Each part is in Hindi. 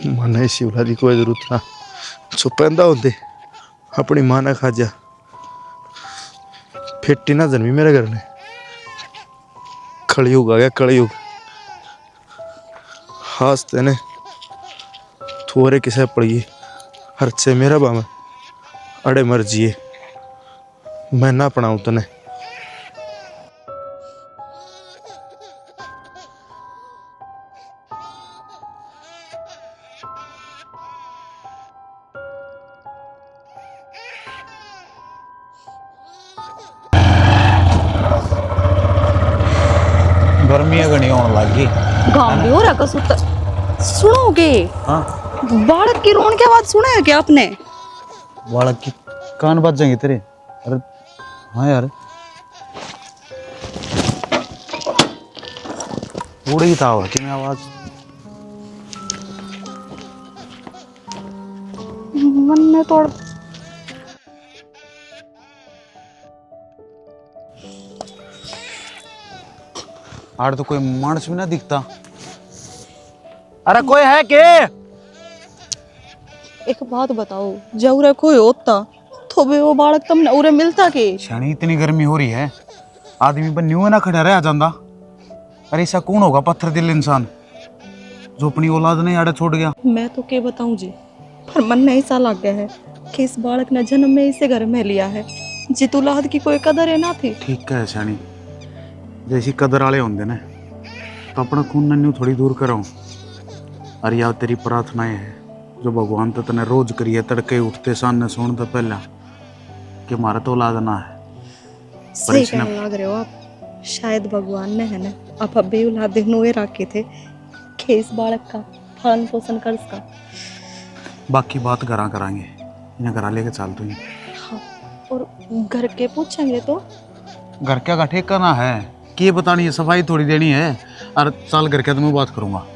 मने इसी औलाद की कोई जरूरत ना छुपेंदा होंदे अपनी मां ने खाजा फिट्टी ना जन्मी मेरे घर ने कलयुग आ गया कलयुग हासते ने थोड़े किसे पड़ी हर से मेरा बाम अड़े मर जिए मैं ना अपनाऊं तने गर्मियां घनी होने लगी। गांव भी हो रहा का सुत सुनोगे? हाँ बालक की रोन की आवाज सुना है क्या आपने? बालक की कान बज जाएंगे तेरे। अरे हाँ यार उड़ ही था कि मैं आवाज मन में तो आड़ तो कोई मानस भी ना दिखता। अरे कोई है के? एक बात बताओ, जब रे कोई होता तो भी वो बालक तुमने उरे मिलता के? शनि इतनी गर्मी हो रही है आदमी पर न्यू ना खड़ा रह जाता। अरे ऐसा कौन होगा पत्थर दिल इंसान जो अपनी औलाद ने आड़े छोड़ गया। मैं तो क्या बताऊं जी, पर मन में ऐसा लग गया है कि इस बालक ने जन्म में इसे घर में लिया है जित औलाद की कोई कदर है ना थी। ठीक है शनि जैसी कदर वाले होंगे ना तो अपना खून न्यू थोड़ी दूर करो। अरे यार तेरी प्रार्थनाएं है जो भगवान तो तने रोज करी है तड़के उठते सामने सोने तो पहला कि हमारा तो औलाद ना है। सही कहने लग रहे हो आप। शायद भगवान ने है ना आप अबे औलाद नुए रखे थे कि इस बालक का पालन पोषण कर सका। बाकी बात करा करांगे इन्हें घरा लेके चल तू। हाँ, और घर के पूछेंगे तो घर क्या का ठेकाना है कि ये बतानी है सफाई थोड़ी देनी है। और साल घर के तो मैं बात करूंगा।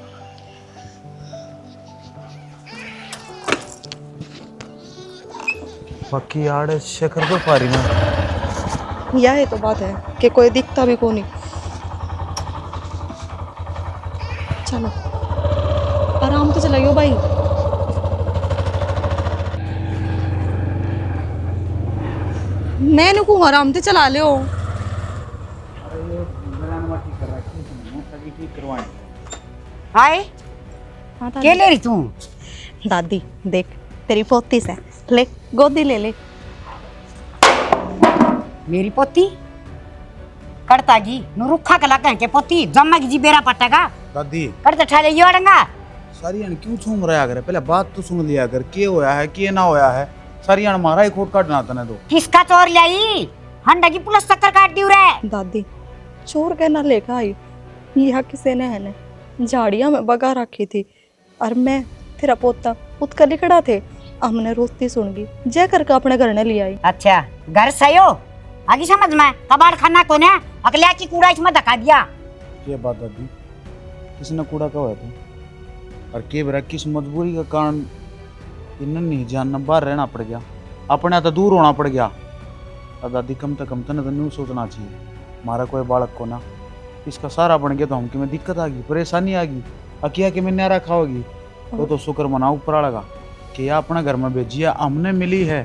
बाकी यार शक्कर तो पारी ना यह तो बात है कि कोई दिखता भी को नहीं। चलो आराम तो चलाइयो भाई। मैंने को आराम से चला लियो। हाय हाँ क्या ले रही तू? दादी देख तेरी पोती से ले गोदी ले ले। मेरी पोती करता जी नु रुखा कला कह के पोती जम्मा की जी बेरा पटेगा दादी करते ठाले यो अड़ंगा। सारी अन क्यों छूम रहा कर पहले बात तो सुन लिया कर के होया है के ना होया है। सारी अन मारा ही खोट काटना तने तो किसका चोर लाई हंडा की पुलिस चक्कर काट दियो रे। दादी चोर कहना लेकर आई यह किसी ने है ना झाड़ियां में बगा रखी थी और मैं तेरा पोता उत्कर लिखड़ा थे। हमने रोती सुन गई जय करके अपने घर ने ले आई। अच्छा घर सही हो आगे समझ में कबाड़ खाना को ने अगले की कूड़ा इसमें धका दिया। ये बात दादी किसने कूड़ा का होया था और के बरा किस मजबूरी का कारण इन्हें नहीं जानना बाहर रहना पड़ गया अपने तो दूर होना पड़ गया। और दादी कम से कम तने तो न्यू सोचना चाहिए हमारा कोई बालक को ना इसका सारा बन गया तो हम कि में दिक्कत आ गई परेशानी आ गई अकिया कि मैं न्यारा खाओगी तो शुक्र मनाओ ऊपर लगा कि यह अपने घर में भेजिया हमने मिली है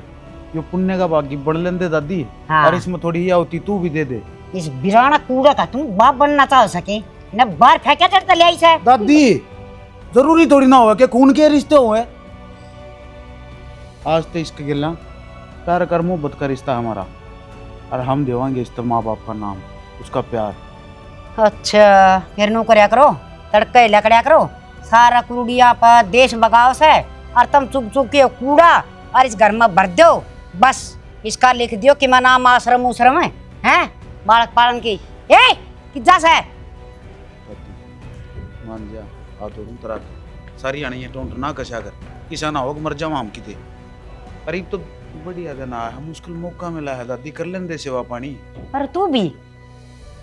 यो पुण्य का बाकी बढ़ लेंदे दादी। हाँ। और इसमें थोड़ी यह होती तू भी दे दे। इस बिराना कूड़ा का तुम बाप बनना चाह सके न बाहर फेंका चढ़ता ले आई से। दादी जरूरी थोड़ी ना हो कि खून के रिश्ते हुए आज तो इसके गिला प्यार कर मोहब्बत का रिश्ता हमारा और हम देवांगे इस माँ बाप का नाम उसका प्यार। अच्छा फिर नो करया करो तड़के लकड़िया करो सारा कूड़िया पर देश बगाव से और तुम चुप चुप के कूड़ा और इस घर में भर दो बस इसका लिख दियो कि मैं नाम आश्रम उश्रम है हैं बालक पालन की ए किज्जा से मान जा आ तो तरह सारी आनी है टोंट ना कशा कर किसा ना हो मर जाओ हम किते करीब तो बढ़िया देना हम मुश्किल मौका मिला है दादी कर लेंदे सेवा पानी। पर तू भी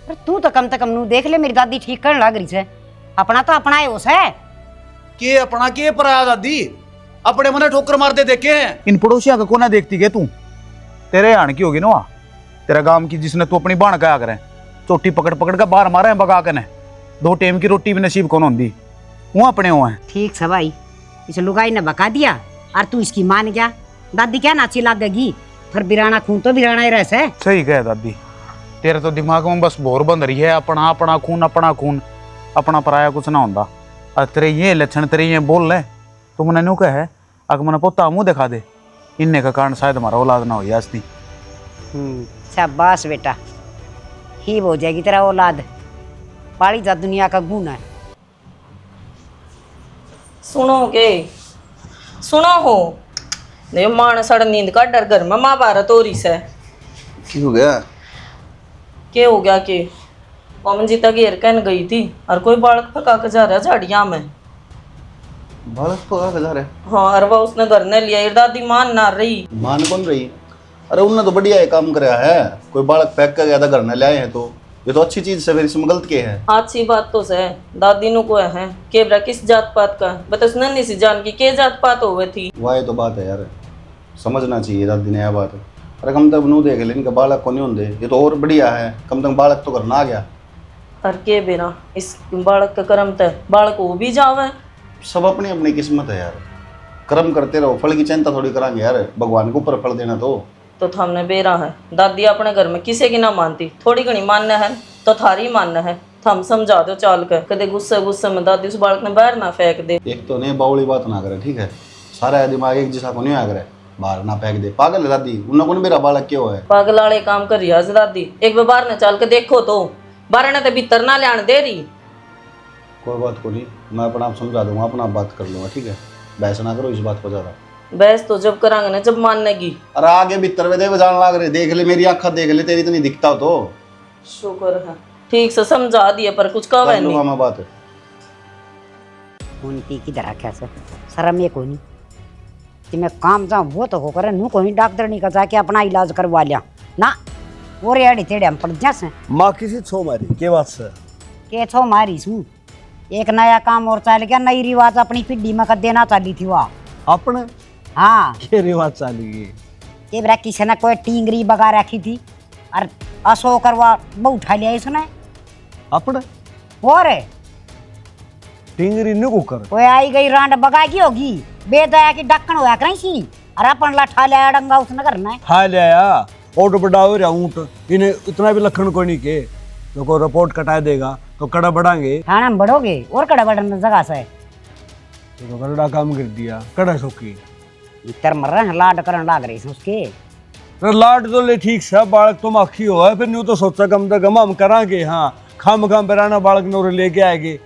पर तू तो कम से कम नू देख ले मेरी दादी ठीक करने लग रही है अपना तो अपना है उस है के अपना के पर आया दादी अपने मने ठोकर मार दे देखे इन पड़ोसियों का कोना देखती के तू तेरे आण की होगी ना तेरा गांव की जिसने तू अपनी बाण कहा करे चोटी पकड़ पकड़ के बाहर मारे बगा के ने 2 टाइम की रोटी भी नसीब कौन होंदी वो अपने हो है। ठीक है भाई इस लुगाई ने बका दिया और तू इसकी मान गया। दादी क्या नाची लगेगी, फिर बिराना खून तो बिराना ही रह। सही कहे दादी, तेरे तो दिमाग में बस भोर बंद रही है, अपना अपना खून अपना खून, अपना पराया कुछ ना होता। और तेरे ये लक्षण तेरे ये बोल ले तो मैंने न्यू कहे अगर मैंने पोता मुंह दिखा दे, इनने का कारण शायद हमारा औलाद ना हो यास्ती। शाबाश बेटा, ही हो जाएगी तेरा औलाद। पाली जा दुनिया का गुण है। सुनोगे, सुनो हो ने मान सड़ नींद का डर घर में महाभारत हो रही से। की हो गया? के हो गया के पवन जी तक घेर कहन गई थी और कोई बालक पका के जा रहा है झाड़िया में। बालक पका के जा रहे? हाँ, और वह उसने घर ने लिया, ये दादी मान ना रही। मान कौन रही? अरे उनने तो बढ़िया काम कराया है, कोई बालक पैक कर गया था घर ने ले आए हैं, तो ये तो अच्छी चीज से, फिर इसमें गलत क्या है? अच्छी बात तो से दादी नु को है के बरा किस जात पात का बता, उसने नहीं सी जान की के जात पात होवे थी। वाह तो बात है यार, समझना चाहिए दादी ने यह बात। अरे कम तक नू देख ले, इनका बालक को नहीं होंगे, ये तो और बढ़िया है, कम तक बालक तो घर ना आ गया। और के बिना इस बालक का कर्म तय बालक हो भी जावे। सब अपनी अपनी किस्मत है यार, कर्म करते रहो, फल की चिंता थोड़ी करांगे यार, भगवान के ऊपर फल देना तो हमने बेरा है। दादी अपने घर में किसी की ना मानती, थोड़ी घनी मानना है तो थारी मानना है। हम समझा दो चाल कर, कदे गुस्से गुस्से में दादी उस बालक ने बाहर ना फेंक दे। एक तो नहीं बावली बात ना करे, ठीक है? सारा दिमाग एक जैसा को नहीं आ करे, बाहर ना फेंक दे। पागल है दादी, उन को मेरा बालक क्यों है? पागल वाले काम कर रही है दादी, एक बार बाहर न चल के देखो तो बाहर ने तो भीतर ना लियान दे रही। कोई बात को नहीं, मैं अपना आप समझा दूंगा, अपना आप बात कर लूंगा, ठीक है? बहस ना करो इस बात पर ज़्यादा। बहस तो जब करांगे ना जब मानने की। अरे आगे भीतर में देव जान लाग रहे, देख ले मेरी आँखा देख ले, तेरी तो नहीं दिखता तो। शुक्र है ठीक से समझा दिए, पर कुछ कहा कर लूंगा नहीं। मैं बात। उनकी किधर रखा से शर्म ये कोई नहीं कि मैं काम जाऊँ वो तो हो करे नू कोई डॉक्टर नहीं का जाके अपना इलाज करवा लिया ना। वो रेड़ी तेड़े हम पड़ जा से माँ किसी छो मारी के बात से के छो मारी सू। एक नया काम और चल गया, नई रिवाज अपनी पीढ़ी में कर देना चाली थी वह। अपने हाँ, के रिवाज चाली गई? ये बरा किसी ने कोई टींगरी बगा रखी थी और असो करवा वो उठा लिया इसने। अपने और टिंगरी नु कर कोई आई गई रांड बगा की होगी, बेदया की डक्कन होया कहीं सी और अपन लाठा लिया डंगा उसने करना है। खा लिया ओट बढ़ाओ रे ऊँट, इन्हें इतना भी लखन को नहीं के तो को रिपोर्ट कटा देगा तो कड़ा बढ़ाएंगे। हाँ, बढ़ोगे और कड़ा बढ़ने जगह से तो कड़ा काम कर दिया, कड़ा सोकी इतर मर रहे हैं, लाड करने लाग रही है उसके। तो लाड तो ले ठीक से, बालक तो माखी हो है, फिर न्यू तो सोचा कम से कम हम करांगे। हाँ, खाम खाम पेराना बालक नोरे लेके आएंगे,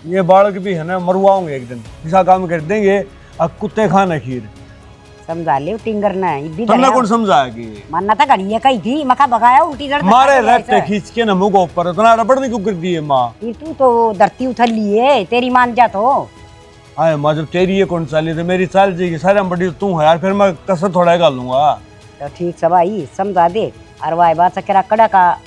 ये बालक भी है ना मरवाओगे एक दिन, ऐसा काम कर देंगे अब कुत्ते खाना खीर। समझा ले टिंगर ने तुमने कौन समझाएगी? मानना था घड़ी कही थी मखा बगाया उल्टी जड़ मारे रखते खींच के ना मुंह को ऊपर, इतना रबड़ नहीं क्यों कर दिए माँ? तू तो धरती उथल लिए तेरी मान जा तो। आए माँ जब तेरी ये कौन चाली तो मेरी चाल जाएगी, सारे बड़ी तू है यार, फिर मैं कसर थोड़ा कर लूंगा। तो ठीक सब आई समझा दे और वाई बात से करा कड़ा का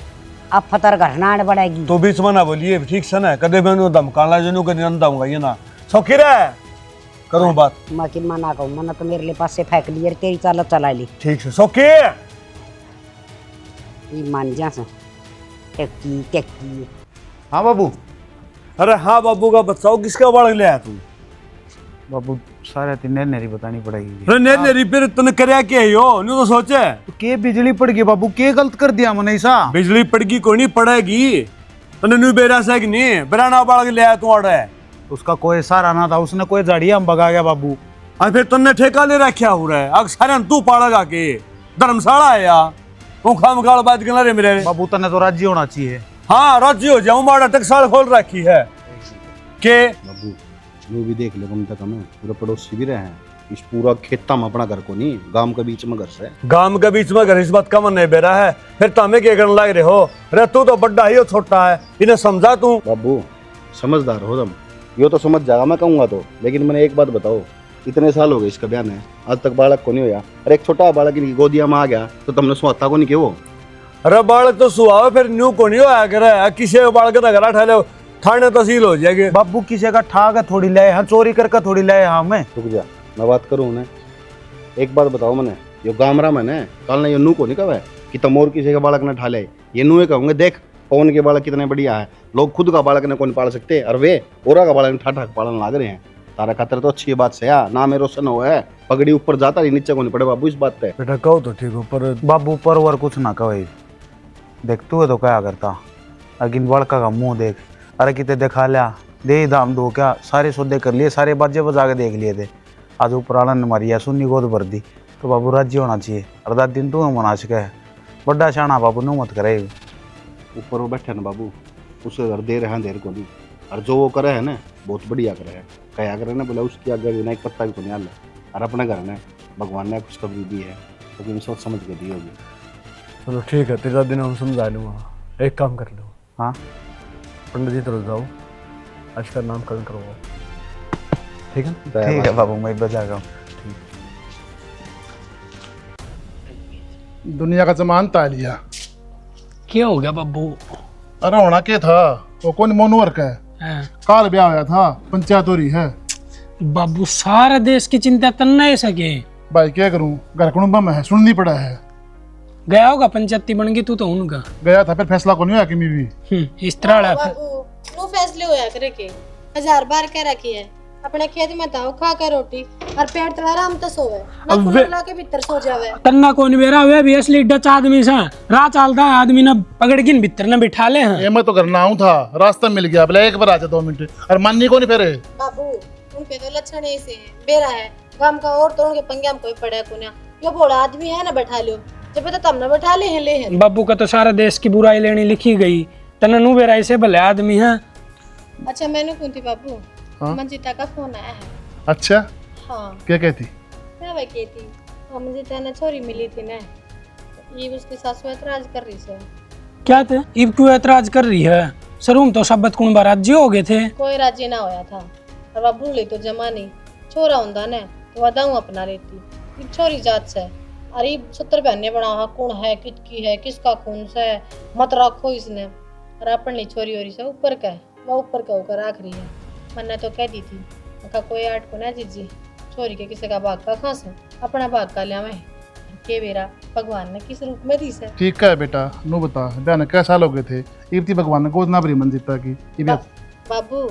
अब फतर घटना बढ़ेगी तो बीच में ना बोलिए, ठीक से ना कदे मैं धमकाना जनू कर अंदाऊंगा ये ना सौखी रहा करूँ बात। मैं कि मना कहूँ, मना तो मेरे लिए पास से फेंक ली तेरी चाल चला ली। ठीक है सौखी मान जा से टेकी टेकी। हाँ बाबू। अरे हाँ बाबू का बताओ किसका बालक ले आया तू? बाबू सारे तीन नेरी बतानी पड़ेगी। अरे नहीं रिपेयर तूने करया क्या यो न्यू तो सोचे तो के बिजली पड़ गई बाबू, के गलत कर दिया मैंने ऐसा? बिजली पड़गी कोई नहीं पड़ेगी, तूने न्यू बेरा से कि नहीं बेराना बालक ले आया तू ऑर्डर है उसका कोई सहारा ना था, उसने कोई झाड़िया हम भगा गया बाबू। और फिर तुमने ठेका ले रखा हो रहा है, अग सारे तू पाड़ेगा के धर्मशाला है या तू खाम गाल बात कर रे मेरे बाबू तने तो राजी होना चाहिए। हाँ राजी हो जाऊं, माड़ा टकसाल खोल रखी है के बाबू वो भी देख ले, कम तक हमें पूरा पड़ोसी भी रहे हैं, इस पूरा खेता में अपना घर को नहीं, गांव के बीच में घर से। गांव के बीच में घर इस बात का मन नहीं बेरा है, फिर तमें क्या करने लग रहे हो? अरे तू तो बड्डा ही हो छोटा है, इन्हें समझा तू। बाबू समझदार हो तुम, यो तो समझ जाएगा मैं कहूँगा तो, लेकिन मैंने एक बात बताओ, इतने साल हो गए इसका बयान है, आज तक बालक को नहीं होया। अरे एक छोटा बालक इनकी गोदिया में आ गया तो तुमने सुहाता को नहीं किया वो? अरे बालक तो सुहा फिर न्यू को नहीं होया करे, किसी बालक का घर ठा लो थाने तहसील हो जाएगी। बाबू किसी का ठा का थोड़ी लाए, हाँ चोरी करके थोड़ी लाए हाँ मैं। रुक जा मैं बात करूँ उन्हें, एक बात बताओ मैंने, यो गामरा मैंने कल ने यो नू को नहीं कहा कि तुम और किसी का बालक ने ठा ले, ये नू कहूँगे देख पवन के बालक कितने बढ़िया है, लोग खुद का बालक ने कौन पाल सकते और वे ओरा का बालक ठा ठा पालन लाग रहे हैं। तारा खातर तो अच्छी बात से या नाम है रोशन हो है, पगड़ी ऊपर जाता नहीं नीचे को नहीं पड़े बाबू इस बात पे। बेटा कहो तो ठीक हो, पर बाबू पर वर कुछ ना कहे, देख तू है तो क्या करता, अगिन बड़का का मुंह देख, अरे कितने दिखा लिया, दे दाम दो क्या, सारे सौदे कर लिए, सारे बाजे बजा के देख लिए थे, आज ऊपर आलन ने मारी है, सुन्नी गोद भर दी, तो बाबू राज्य होना चाहिए, और 10 दिन तू मना सके है, बड़ा शाना बाबू नो मत करे। ऊपर वो बैठे ना बाबू, उसे अगर दे रहे हैं देर को भी, और जो वो करे है ना बहुत बढ़िया करे है, कया करे ना बोला उसकी आगे बिना एक पत्ता भी तो नहीं आला, और अपने घर में भगवान ने खुशखबरी दी है तो तुम सोच समझ के दी होगी। चलो ठीक है, 3 दिन हम समझा लूँगा। एक काम कर लो, हाँ पंडित जी तरफ जाओ, आज का नामकरण करवाओ, ठीक है? ठीक है बाबू, मैं बजा गया। दुनिया का जमान तालिया। क्या हो गया बब्बू? अरे होना क्या था, वो कौन मोनवर का है, हैं? काल ब्याह होया था, पंचायत हो रही है। बाबू सारा देश की चिंता करना है सके, भाई क्या करूं, घर कुटुंबा में है, सुननी पड़ा है। गया होगा पंचायती बन गई तू तो उनका। गया था फिर फैसला को नहीं हुआ कि भी। इस तरह बाबू नो फैसले होया करे के 1000 बार कह रखी है, अपने खेत में ताओ खा कर रोटी और पेट तला आराम तो सोवे ना, कूलर ला के भीतर सो जावे। तन्ना कौन बेरा वे भी असली डच आदमी सा राह चलता है आदमी ना पकड़ के भीतर ना बिठा ले हैं। ये मैं तो करना आऊं था, रास्ता मिल गया, बोला एक बार आ जा 2 मिनट, और माननी को नहीं फिर। बाबू उनके तो लक्षण ऐसे हैं, बेरा है गांव का और तो उनके पंगे में कोई पड़े को ना, यो बोला आदमी है ना बैठा लो, जब तो तब ना बैठा ले हैं ले हैं। बाबू का तो सारा देश की बुराई लेनी लिखी गई, तन्ना नु बेरा ऐसे भले आदमी है। अच्छा मैंने कौन थी बाबू, हाँ? मंजिता का फोन आया है। अच्छा हाँ क्या कहती? क्या वह कहती, मंजिता ने छोरी मिली थी ना, ये उसकी सासू ऐतराज कर रही से। क्या थे इब क्यों ऐतराज कर रही है? सरूम तो शब्द कुंबा राज्य हो गए थे। कोई राजी ना होया था, और बाबू ले तो जमा नहीं, छोरा हुंदा ने तो वदाऊं अपना लेती, ये छोरी जात से, अरे 70 बहने बनावा कौन है, कितकी है, किसका खून से है, मत रखो इसने, और अपनी छोरी ओरी से ऊपर का वो ऊपर का होकर आख रही है। मैंने तो कह दी थी, उनका कोई आट को ना जीजी, छोरी के किसी का भाग का खास है, अपना भाग का लिया मैं के बेरा भगवान ने किस रूप में दी से। ठीक है बेटा, नो बता बयान क्या साल हो गए थे, इब्ती भगवान ने गोद ना भरी मंजिता की। बाबू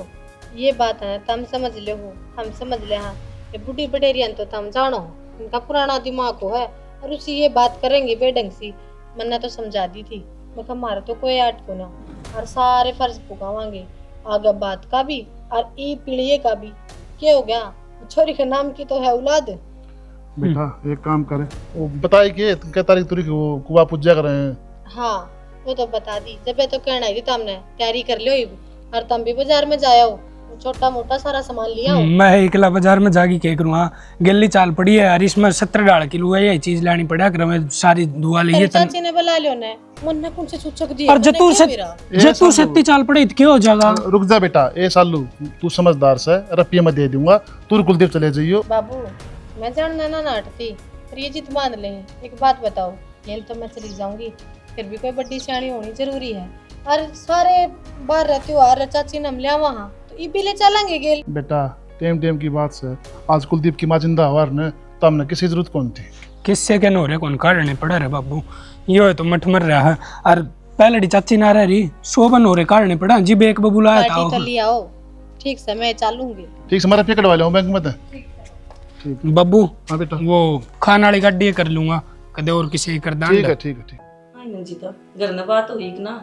ये बात है तम समझ ले हो, हम समझ ले हाँ, ये बूढ़ी बडेरियन तो तम जानो, इनका पुराना दिमाग हो है, और उसी ये बात करेंगे बेढंग सी। मैंने तो समझा दी थी, मैं कहा मारे तो कोई आट को ना, और सारे फर्ज पुकावांगे, आगे बात का भी और ई पीढ़ी का भी। क्या हो गया, छोरी के नाम की तो है औलाद। बेटा एक काम करे, वो बताए कि क्या तारीख तुरी वो कुआ पूजा कर रहे हैं। हाँ वो तो बता दी, जब तो कहना ही थी तुमने तैयारी कर लियो, और तुम भी बाजार में जाओ, छोटा मोटा सारा सामान लिया हो। मैं एकला बाजार में जाके क्या करूँ? हाँ गिल्ली चाल पड़ी है यार, इसमें 70 डाल किलो है, यही चीज लानी पड़ा कर मैं सारी दुआ ली है। चाची ने बुला लियो ने, मुन्ने कौन से चुचक दी और जतूर सत्ती चाल पड़ी तो क्या हो जाएगा? रुक जा बेटा, ए सालू तू समझदार से, रुपये में दे दूंगा, तू कुलदीप चले जाइयो। बाबू मैं जानना ना नाटती, पर ये जित मान ले। एक बात बताओ, जेल तो मैं चली जाऊंगी, फिर भी कोई बड़ी सियाणी होनी जरूरी है, और सारे बाहर रहते हो और चाची ने लिया वहाँ तो ये भी ले चलेंगे गेल। बेटा टेम की बात से, आज कुलदीप की माँ जिंदा हुआ ने तो हमने किसी जरूरत कौन थी। किससे के नोरे कौन काटने पड़ा रे बाबू, यो तो मठ मर रहा है, और पहले चाची ना रह रही, 100 बन नोरे काटने पड़ा, जिब एक बबू लाया था तो लिया हो। ठीक से मैं चालूंगी। ठीक से मैं रुपये कटवा लूँ बैंक में। तो बब्बू हाँ बेटा, वो खाना वाली गाड़ी कर लूंगा, कदे और किसी कर दान। ठीक है ठीक है ठीक। हाँ मंजिता घर में बात हुई कि ना?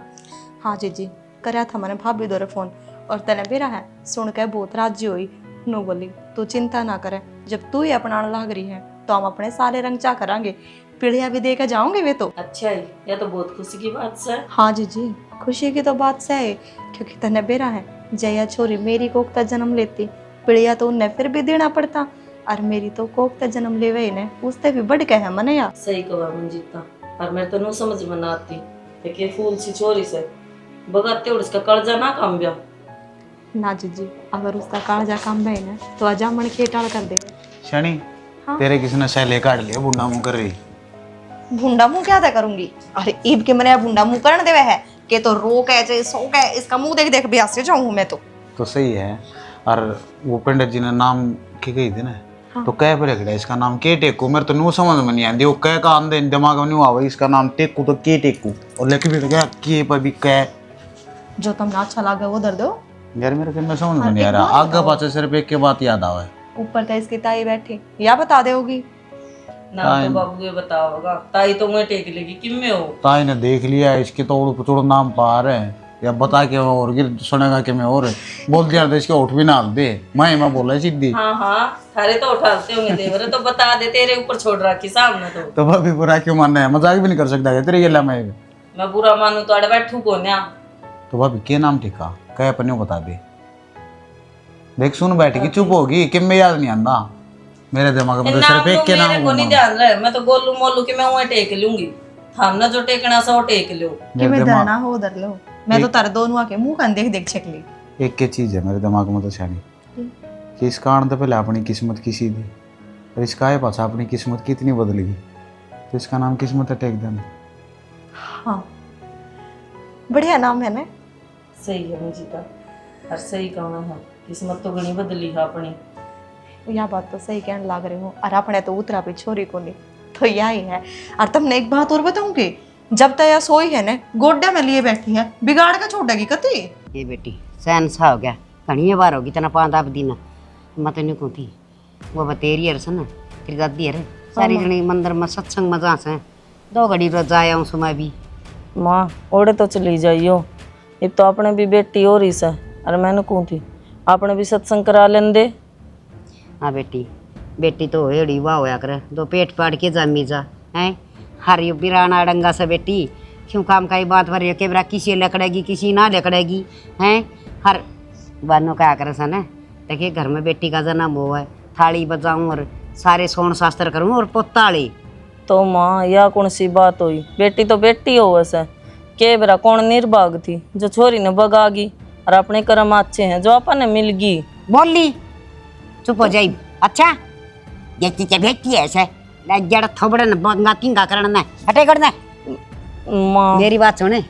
हाँ जीजी करया था मैंने भाभी दौरे फोन, और तने भी रहा है सुन के बहुत राजी हुई, नो बोली तू चिंता ना करे, जब तू ही अपनाने लग रही है तो हम अपने सारे रंग चा करांगे, पीढ़िया भी देकर जाओगे वे तो। अच्छा है, यह तो बहुत खुशी की बात है। हाँ जीजी खुशी की तो बात से है, क्योंकि तने बेरा है जया छोरी मेरी कोकता जन्म लेती, पीढ़िया तो उन्हें फिर भी देना पड़ता, और मेरी तो कोकता जन्म लेवे ही ने उससे भी बढ़ के है मने यार। सही कहा मंजिता, और मेरे तो नो समझ में ना आती कि फूल सी छोरी से बगाते और इसका कर्जा ना काम गया ना जीजी, अगर उसका कालजा काम है ना तो आजा मन के टाल कर दे। शनि हाँ? तेरे किसी ने सैले काट लिया, बुढ़ा मुंह कर रही। भुंडा मुंह क्या था करूंगी, अरे ईब के मैंने भुंडा मुंह करने देवे है के तो रो के चाहे सो के, इसका मुंह देख देख ब्याह से जाऊं मैं तो सही है। और वो पंडित जी ने नाम की गई थी ना, हाँ। तो कह पर रखा इसका नाम के टेकू, मेरे तो न्यू समझ में नहीं आती, वो कह का आंदे दिमाग में नहीं आवा, इसका नाम टेकू तो के टेकू, और लेके भी गया के पर भी कह। जो तुम ना अच्छा लगे वो दर दो, यार मेरे को मैं समझ में नहीं आ रहा, आगे पाछे सिर्फ एक के बात याद आवे। ऊपर तो इसकी ताई बैठी, या बता दे होगी। नाम तो बाबू ये बताओगा, ताई तो मैं टेक लेगी किम में हो। ताई ने देख लिया इसके तोड़ पतोड़ नाम पा रहे हैं, या बता के और गिर सुनेगा कि मैं और बोल दिया इसके उठ भी ना दे, मैं बोला सीधी। हाँ हाँ थारे तो उठाते होंगे देवरे, तो बता दे, तेरे ऊपर छोड़ रखी सामने तो भाभी बुरा क्यों मानना है, मजाक भी नहीं कर सकता क्या तेरे गिला मैं बुरा मानू तो अड़े बैठू को ना। तो भाभी के नाम ठिका कह अपने बता दे, देख सुन बैठ की चुप होगी कि मैं याद नहीं आंदा मेरे दिमाग में तो सिर्फ एक के नाम को नहीं ध्यान रहे, मैं तो गोलू मोलू के मैं वहीं टेक लूंगी, हमने जो टेकना सा वो टेक लो। कि मैं डरना हो उधर लो, मैं तो तारे दोनों आके मुंह कान देख देख छकली। एक के चीज है मेरे दिमाग में तो शानी कि इस कारण तो पहले अपनी किस्मत किसी थी और इसका है पाछा अपनी किस्मत कितनी बदल गई, तो इसका नाम किस्मत है टेक देना। हाँ बढ़िया नाम है ना। सही है मुझे का, और सही कहना है, किस्मत तो घनी बदली है अपनी। यह बात तो सही कहने लग रही हूँ, और अपने तो उतरा पे छोरी को नहीं, तो यही है। और तुमने एक बात और बताऊंगी, जब तक यह सोई है ना गोड्डा में लिए बैठी है, बिगाड़ के छोड़ेगी कति। ये बेटी सहन सा हो गया, घनी बार होगी तना 5 दिन मैं तो नहीं कहती वो बतेरी है ना तेरी दादी है सारी जनी मंदिर में सत्संग मजा से 2 घड़ी रोज आया हूँ सुमा भी। माँ ओड़े तो चली जाइयो, ये तो अपने भी बेटी हो रही सा, अरे मैंने कहूँ थी आपने भी सत्संग करा लें दे। हाँ बेटी, बेटी तो एड़ी वाह होया करे, 2 पेट पाड़ के जमी जा हैं हर ये बिराना डंगा सा बेटी, क्यों काम का ही बात भर के बरा किसी लकड़ेगी किसी ना लकड़ेगी हैं, हर बानों का करे सा ना। देखिए घर में बेटी का जन्म हुआ है, थाली बजाऊं और सारे सोन शास्त्र करूं और पोताली। तो माँ यह कौन सी बात हुई, बेटी तो बेटी हो वैसे, के बरा कौन निर्भाग थी जो छोरी ने बगागी, और अपने कर्म अच्छे हैं जो अपन ने मिल गई। बोल ली चुप हो जाई। अच्छा देखती क्या बेटी है ऐसे जड़ थोबड़न बंगा किंगा करना हटे करना। माँ मेरी बात सुने,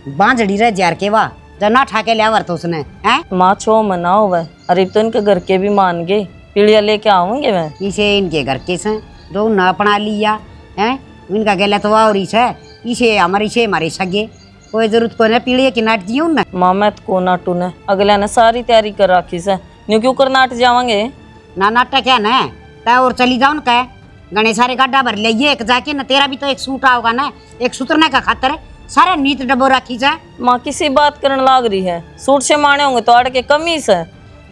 बांझड़ी रह जार के वाह जो ना ठाके लिया तो उसने हैं। माँ छो मनाओ वह, अरे तो इनके घर के भी मान गए, पीढ़िया लेके आऊंगे मैं। इसे इनके घर के से जो ना अपना लिया हैं, इनका गलत हुआ और इसे हमारे सगे कोई जरूरत को ना पीढ़िया की नाट दी ना। माँ मैं तो को नाटू ने अगले ने सारी तैयारी कर रखी से, न्यू क्यों कर नाट जावांगे ना नाटक क्या ना ता और चली जाओ ना गणे सारे गाड्डा भर ले एक जाके ना, तेरा भी तो एक सूट आओगा ना, एक सुतरने का खातर सारा नीत डब्बो रखी जाए। माँ किसी बात करने लाग रही है, सूट से माने होंगे तो अड़ के कमी से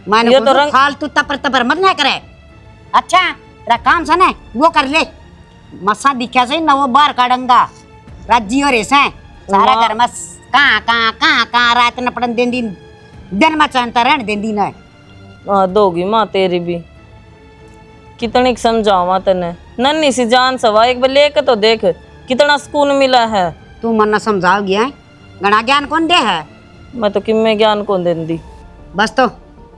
माने ये तो रंग फालतू तपर मत ना करे। अच्छा तेरा काम से ना वो कर ले, मसा दिखा से ना वो बाहर का डंगा राजी और ऐसे सारा घर में कहाँ रात न पड़न दिन में चलता रहने देंदी ना। दोगी माँ तेरी भी, कितनी समझावा तने, नन्ही सी जान सवा एक बार लेके तो देख कितना सुकून मिला है। तू मन न समझाओ गया गणा ज्ञान कौन दे है, मैं तो किम्मे ज्ञान कौन देंदी, बस तो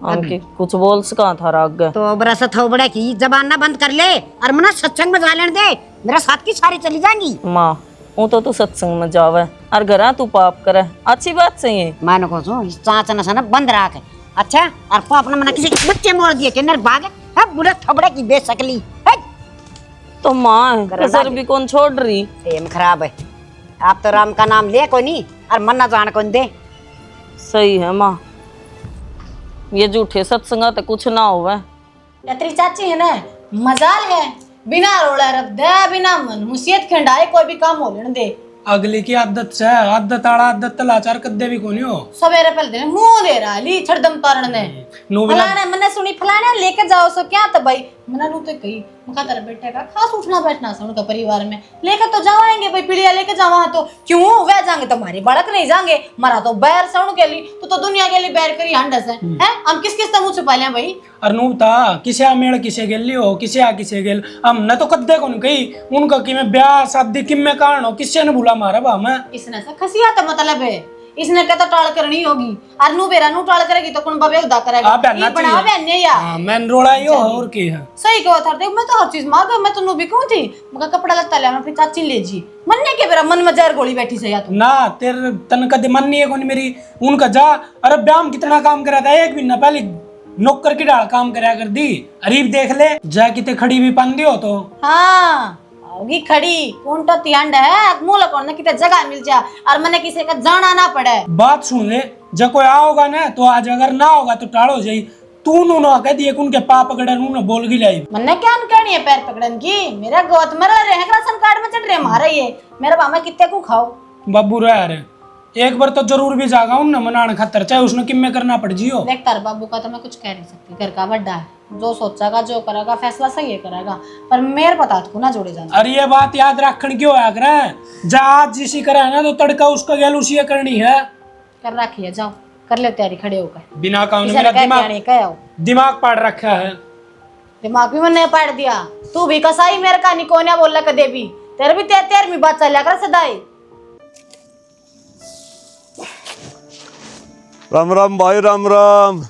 हमके कुछ बोल सका था राग तो बरस थोबड़ा की जबान ना बंद कर ले और मना सत्संग में जा लेने दे, मेरा साथ की सारी चली जाएंगी। माँ वो तो तू सत्संग में जावे और घर तू पाप करे, अच्छी बात सही है। मानो को सो चाचा न सना बंद रहा के। अच्छा और पाप न मना किसी बच्चे मोड़ दिए के नर भाग है बुढ़ा थोबड़ा की बेशकली है। तो माँ कसर भी कौन छोड़ रही, टेम खराब है, आप तो राम का नाम ले कोई नहीं और मन ना जान कौन दे। सही है माँ, ये झूठे सत्संग तो कुछ ना होवे। तेरी चाची है ना मजाल है, बिना रोड़ा रख दे, बिना मनहूसियत खंडाए कोई भी काम हो लेने दे। अगली की आदत से आदत आड़ा आदत तलाचार कद्दे भी कोनी हो। सवेरे पहले दिन मुंह दे रहा ली छड़दम तारण ने फलाने मने सुनी फलाने लेके जाओ सो क्या तो भाई मना नु तो कही मुखा तेरे बेटे का खास उठना बैठना सा उनका परिवार में लेकर तो जावाएंगे भाई पीढ़िया लेके जावा तो क्यों वह जाएंगे तो हमारी बालक नहीं जाएंगे, मरा तो बैर सण के लिए तो दुनिया के लिए बैर करी हंडस है हम किस किस मुंह छुपा लिया भाई। और नूता किसे मेड़ किसे गेली हो किसे आ किसे गेल हम न तो कद्दे कौन कही उनका कि मैं ब्याह शादी किम में कारण हो किससे ने भूला मारा बा मैं इसने से खसिया तो मतलब है इसने कहता टाल करनी होगी और नु बेरा नु टाल करेगी तो कौन बबे उदा करेगा ये बना बहने या मैं रोड़ा ही हो और की है सही कहो था देख मैं तो हर चीज मांगा मैं तो नु भी कहूं थी मका कपड़ा लत्ता ले मैं अपनी चाची ले जी मनने के बेरा मन में जहर गोली बैठी से या तू ना तेरे तन कदे मन नहीं है कौन मेरी उनका जा। अरे ब्याम कितना काम करा था, एक महीना पहले नौकर की डाल काम करा कर दी, अरीब देख ले जा किते खड़ी भी पान दियो तो हाँ होगी खड़ी कौन तो तियांड है मुंह लगोने किते जगह मिल जा और मने किसी का जाना ना पड़े। बात सुन ले, जब कोई आओगा ना तो आज, अगर ना होगा तो टाड़ो जाई। तू नु ना कह दिए उनके पा पकड़े नु ना बोल की लाई। मन्ने क्या कहनी है पैर पकड़न की, मेरा गोद में रह राशन कार्ड में चढ़ रहे मारे ये मेरा बामा कितने को खाओ। बाबू रह रे, एक बार तो जरूर भी जागा उन ना मनाने खातर, चाहे उसने किम्मे करना पड़ जियो। देख तार बाबू का तो मैं कुछ कह नहीं सकती, घर का बड्डा है, जो सोचेगा जो करेगा फैसला सही करेगा, पर मेरे पता को ना जोड़े जाना। अरे ये बात याद रखन क्यों आया करे, जा आज जिसी करा है ना तो तड़का उसका गैल उसी करनी है। कर रखी है, जाओ कर ले तैयारी खड़े होकर। बिना काम मेरा दिमाग पाड़ रखा है। दिमाग भी मैंने पाड़ दिया, तू भी कसाई मेरे का निकोनिया बोल कदे भी, तेरे भी 13वीं बात चलिया कर सदाई। राम राम भाई, राम राम।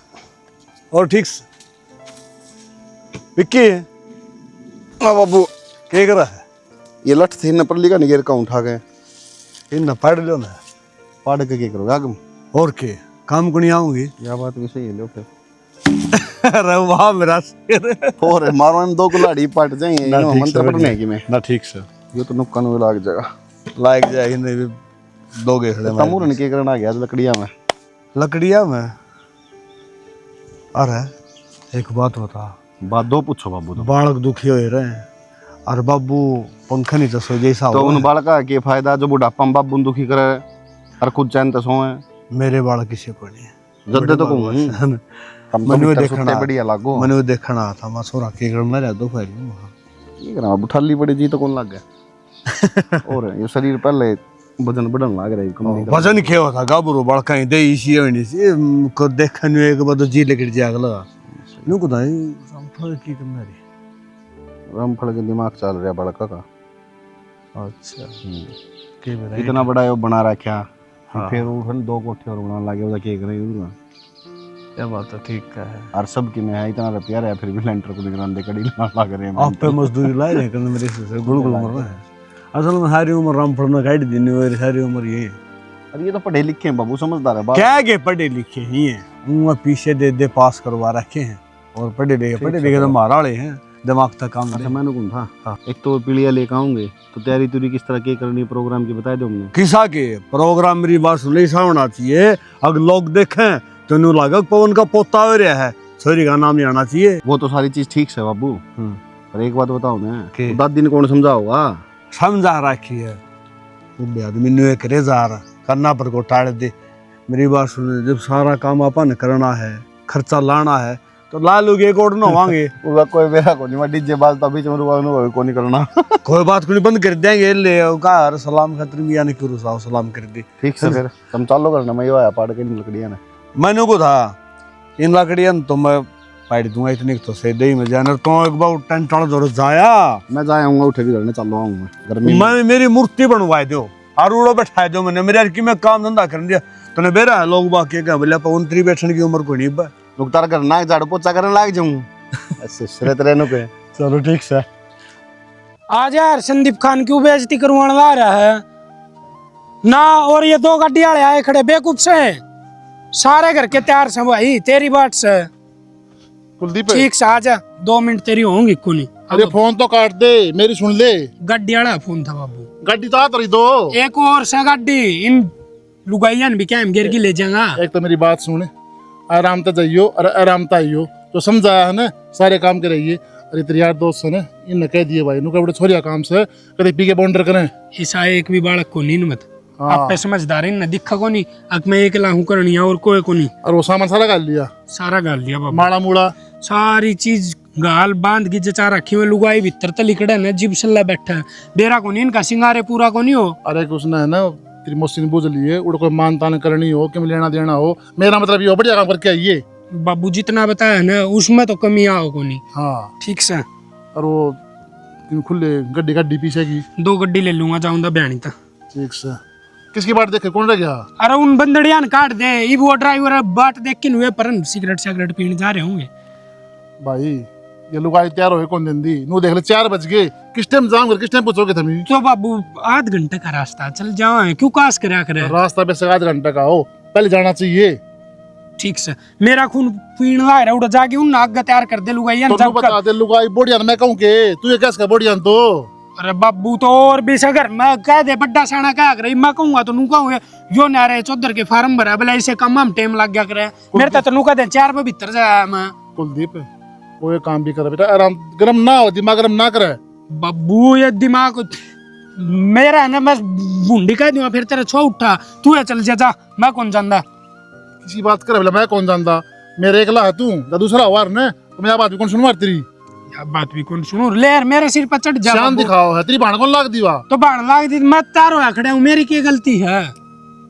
और ठीक से विक्की है? हाँ बाबू, क्या कर रहा है? ये लठ थे न परली का निगेर का उठा गए। इन पढ़ लो ना, पढ़ के क्या करोगे आगम? और के काम को नहीं आऊंगी। यह बात भी सही है, लो फिर। अरे वाह मेरा शेर। और मारो इन 2 कुल्हाड़ी पट जाएंगे, मंत्र पढ़ने की मैं ना। ठीक से ये तो नुक्का नु लाग जाएगा, लाग जाएगी नहीं दोगे खड़े। तमूर ने क्या करना गया लकड़िया में? लकड़िया में? अरे एक बात बता। बात दो पूछो बाबू। तो बालक दुखी हो रहे हैं और बाबू पंखा नहीं तो सो जैसा तो उन बालका के फायदा जो बुढ़ापा में बाबू दुखी करे और खुद चैन तो सोए। मेरे बालक किसी को नहीं जद्दे तो कहूं मनु देखना बढ़िया लागो। मनु देखना था मैं सोरा के करना रहा दोपहर ये करा बाबू ठाली पड़ी जी तो कौन लग गया। और ये शरीर पहले वजन बढ़न लाग रही है। वजन क्या था गाबरू बालका ही दे इसी होनी सी को देखने एक बार जी लेकर जाग लगा नु को दाई रामफल की करना रे। रामफल के दिमाग चल रहा बड़का का। अच्छा के बताइए इतना बड़ा है वो बना रखा। हाँ। फिर उठन 2 कोठे और बनाने लगे, वो क्या करेंगे? क्या बात है, ठीक का है। और सब की में है इतना रुपया है, फिर भी लेंटर को निगरान कड़ी लगा रहे हैं। आप पे मजदूरी लाए रहे करने मेरे से गुलगुल मर रहा है। असल में सारी उम्र रामफल में गाइड देनी हुई, सारी उम्र ये। अरे ये तो पढ़े लिखे हैं बाबू, समझदार है। क्या के पढ़े लिखे ही हैं, उनमें पीछे दे पास करवा रखे हैं। और पढ़े लिखे तो मारा वाले हैं, दिमाग तक काम। अच्छा मैंने कौन था? हाँ। एक तो पीलिया लेकर आऊंगे तो तैयारी तुरी किस तरह की करनी प्रोग्राम की बता दो हमने। किसा के प्रोग्राम मेरी बात सुन ऐसा होना चाहिए, अगर लोग देखें तो नु लगा पवन का पोता हो रहा है, छोरी का नाम नहीं आना चाहिए। वो तो सारी चीज ठीक है बाबू, पर एक बात बताओ ना, दादी ने कौन समझा होगा? समझा रखी है आदमी ने एक रेजार करना पर को टाड़ दे। मेरी बात सुन, जब सारा काम अपन करना है, खर्चा लाना है तो ला लोगे एक और नवांगे। वो कोई मेरा को नहीं, डीजे बाजता बीच में रुआ को नहीं करना। कोई बात को नहीं, बंद कर देंगे ले का हर सलाम खातिर भी यानी क्यों साहब सलाम कर दे। ठीक से फिर तुम चालो करना, मैं आया पाड़ के लकड़ियां ने मैंने को था इन लकड़ियां तो मैं पाड़ दूंगा इतने तो से दे में जाना तो एक बार टेंट वाला जोर जाया मैं जाऊंगा, उठे भी करने चलो आऊंगा गर्मी में। मैं मेरी मूर्ति बनवाए दो और उड़ो बैठा दो मैंने, मेरे की मैं काम धंधा कर दिया तूने बेरा लोग बाकी क्या बोले पवन त्री बैठने की उम्र कोई नहीं बा नुकतार करना झाड़ू पोछा करने लाग जाऊं ऐसे शरत रहने पे। चलो ठीक से आज यार संदीप खान की बेइज्जती करवाने ला रहा है ना। और ये 2 गाड़ी वाले आए खड़े बेवकूफ से, सारे घर के तैयार से भाई, तेरी बात से। कुलदीप ठीक से आजा, 2 मिनट तेरी होंगी कोनी। अरे फोन तो काट दे, मेरी सुन ले। गाड़ी वाला फोन था बाबू। गाड़ी तो आत रही दो, एक और से गाड़ी इन लुगाइया भी क्या गिर के ले जाएगा। एक तो मेरी बात सुने, आराम से जाइयो और आराम से आइयो, तो समझाया है ना, सारे काम करेंगे। अरे तेरे यार दोस्त है ना, इन कह दिए भाई नु बड़े छोरिया काम से कभी पी के बॉन्डर करें। ईसा एक भी बालक को नहीं मत आप पे समझदार है ना, दिखा को नहीं अक मैं एक लाहू करनी और कोई को नहीं। और वो सामान सारा गाल लिया, सारा गाल लिया बाबा, माड़ा मूड़ा सारी चीज गाल बांध की जचा रखी हुई। लुगाई भीतर तो लिकड़ा है जिब सल्ला बैठा है, बेरा को नहीं इनका सिंगारे पूरा को नहीं हो। अरे कुछ ना है ना, तेरी मौसी ने बुझ लिए, उड़ कोई मान तान करनी हो कि लेना देना हो, मेरा मतलब ये बढ़िया काम करके आइए। बाबू जितना बताया ना उसमें तो कमी आओ को नहीं। हाँ ठीक से। और वो खुले गड्डी गड्डी पीछे की 2 गड्डी ले लूंगा, जाऊंगा बयानी तक। ठीक से। किसकी बात देखे कौन रह गया? अरे उन बंदड़ियां काट दे, इब वो ड्राइवर बाट देख के हुए पर सिगरेट पीने जा रहे होंगे। भाई ये लुगाई तैयार हो कौन दिन दी नू देख ले, 4 बज गए, किस टाइम जाऊंगा, किस टाइम पहुंचोगे तुम? तो बाबू आध घंटे का रास्ता, चल जाओ, क्यों कास करया करे। रास्ता पे से 8 घंटे का हो, पहले जाना चाहिए। ठीक से, मेरा खून पीण ला रहा, उड़ा जाके उन आग तैयार कर दे लुगाई तो तू बता दे लुगाई बोडियान मैं कहूं के तू ये कैस का बोडियान तो। अरे बाबू तो और भी सगर मैं कह दे बड्डा साना क्या करे मैं कहूंगा तो नू कहूंगा यो नारे चौधर के फार्म भरा भला इसे कम हम टाइम लग गया करे मेरे तो नू कह दे 4 बजे भीतर जाया मैं। कुलदीप वो ये काम भी करे बेटा, आराम गरम ना हो, दिमाग गरम ना करे। बाबू ये दिमाग मेरा है ना, मैं बूंदी कह दूंगा फिर तेरा छो उठा तू है चल जा मैं कौन जानदा किसी बात करे बोला मैं कौन जानता, मेरे एकला है तू या दूसरा वार ने तो मैं बात भी कौन सुनवार तेरी, या बात भी कौन सुनू ले यार मेरे सिर पर चढ़ जा शान दिखाओ है तेरी भाण कौन लाग दीवा तो बाण लाग दी मैं तारो खड़ा हूं मेरी क्या गलती है।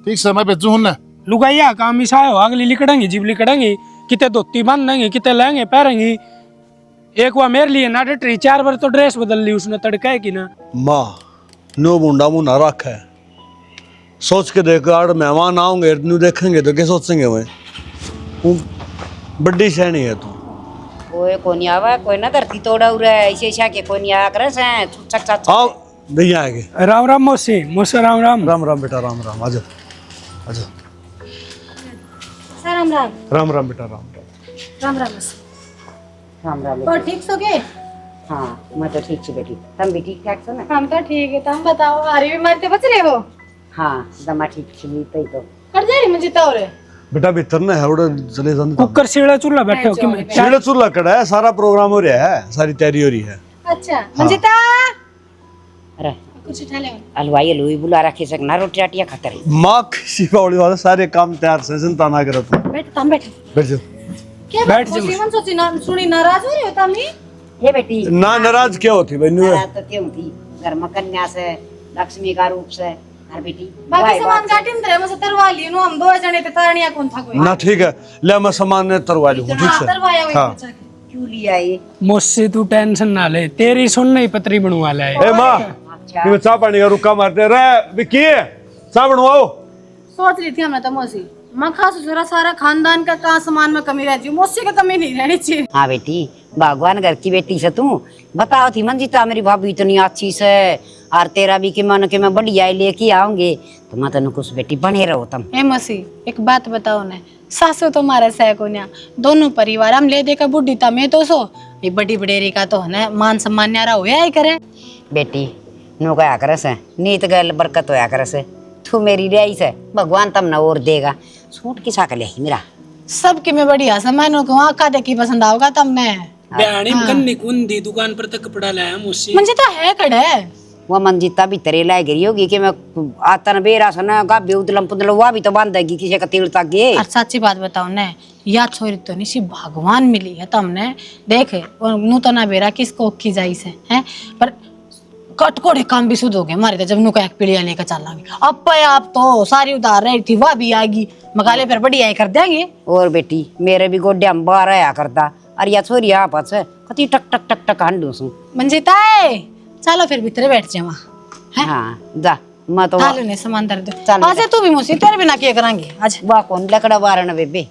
ठीक से मैं भेजू हूं ना लुगाइया काम इसा है अगली लिकड़ेंगी जीव लिकड़ेंगी किते धोती बांधेंगे किते लहंगे पहनेंगी एक हुआ मेरे लिए ना डटरी 4 बार तो ड्रेस बदल ली उसने तड़का है कि ना माँ नो मुंडा मुन्ना रख है सोच के देख आड़ मेहमान आओगे न्यू देखेंगे तो क्या सोचेंगे वो बड्डी सैनी है तू कोई कोनी आवा कोई ना धरती तोड़ा उरे ऐसे ऐसा के कोनी आ करे से चक चक आओ नहीं आएंगे। राम राम मौसी मौसी राम राम राम राम बेटा राम राम आजा आजा राम राम राम राम बेटा राम राम राम राम राम राम और ठीक सो गए? हाँ मैं तो ठीक छी बेटी तुम भी ठीक ठाक सो ना? हम तो ठीक है, तुम बताओ अरे बीमारी से बच रहे हो? हाँ दमा ठीक छी तई तो कर जा रही मुझे तो रे बेटा भीतर ना है उड़े चले जाने कुकर सीढ़ा चूल्हा बैठे हो कि मैं सीढ़े चूल्हा कड़ा है सारा प्रोग्राम हो रहा है सारी तैयारी हो रही है। अच्छा मंजिता अरे कुछ उठा ले हलवाई हलवाई बुला रखे सकना रोटी राटियां खाते रहे माँ किसी बावली वाला सारे काम तैयार से चिंता ना करो तुम बैठ तुम बैठ बैठ जाओ क्या बैठ बात जाओ। सीमन सोची ना सुनी नाराज हो रहे हो तुम ही? ये बेटी ना नाराज क्या होती बहनू नाराज तो क्यों थी घर में कन्या से लक्ष्मी का रूप से हर बेटी बाकी वाह, सामान वाह, काटिन तरह मुझे तरवा ली नो हम दो जने ते तारनिया कौन था कोई ना ठीक है ले मैं सामान ने तरवा लूंगा ठीक हाँ से तरवाया हुई हाँ। बच्चा के। क्यों लिया ये मुझसे तू टेंशन ना ले तेरी सुन नहीं पतरी बनवा ले ए माँ अच्छा कि चाह पानी का रुक्का मारते रहे विक्की चाह बनवाओ सोच रही थी हमने तो मौसी मैं खास जरा सारा खानदान का कहाँ सामान में कमी रहती है, मौसी का कमी नहीं रहनी चाहिए। हाँ बेटी भगवान घर की बेटी से तू बताओ थी मंजिता मेरी भाभी इतनी अच्छी से और तेरा भी कि मन के मैं बढ़िया लेके आऊंगे तो मैं तेन कुछ बेटी बने रहो तुम। ए मौसी एक बात बताओ ना, सासू तो मारे सह को न्या दोनों परिवार हम ले देकर बुढ़ी था मैं तो सो ये बड़ी बडेरी का तो है ना मान सम्मान न्यारा होया ही करे। बेटी नो कया करे से नीत गल बरकत होया करे से तू मेरी रही से भगवान तम न और देगा सूट किसा के ले मेरा सबके में बढ़िया सामान को आका देखी पसंद आओगा तुमने। बयानी कन्नी कुंदी दुकान पर तक कपड़ा लाया मुझसे मुझे तो है कड़े वो मंजिता भी तेरे लाई गिरी होगी कि मैं आता न बेरा सन गाबे उदलम पुदलम वो भी तो बांधेगी किसी का तेल तक गे। और सच्ची बात बताओ ना या छोरी तो नहीं सी भगवान मिली है तुमने देखे नू तो ना बेरा किसको की जाई से हैं पर कटकोड़े काम भी शुद्ध हो गए हमारे तो जब नु का एक पीढ़िया लेकर चलांगे अब पे आप तो सारी उधार रही थी वह भी आएगी मकाले फिर बढ़िया ही कर देंगे। और बेटी मेरे भी गोड्या में बाहर आया करता और या छोरी आपस से कति टक टक टक टक हंडू सू मंजिता चलो फिर भीतर बैठ जावा हैं हाँ जा मैं तो थालो ने सामान दर दो चल आज तू भी मुसी तेरे बिना क्या करांगे आज वाह कौन लकड़ा बारण बेबे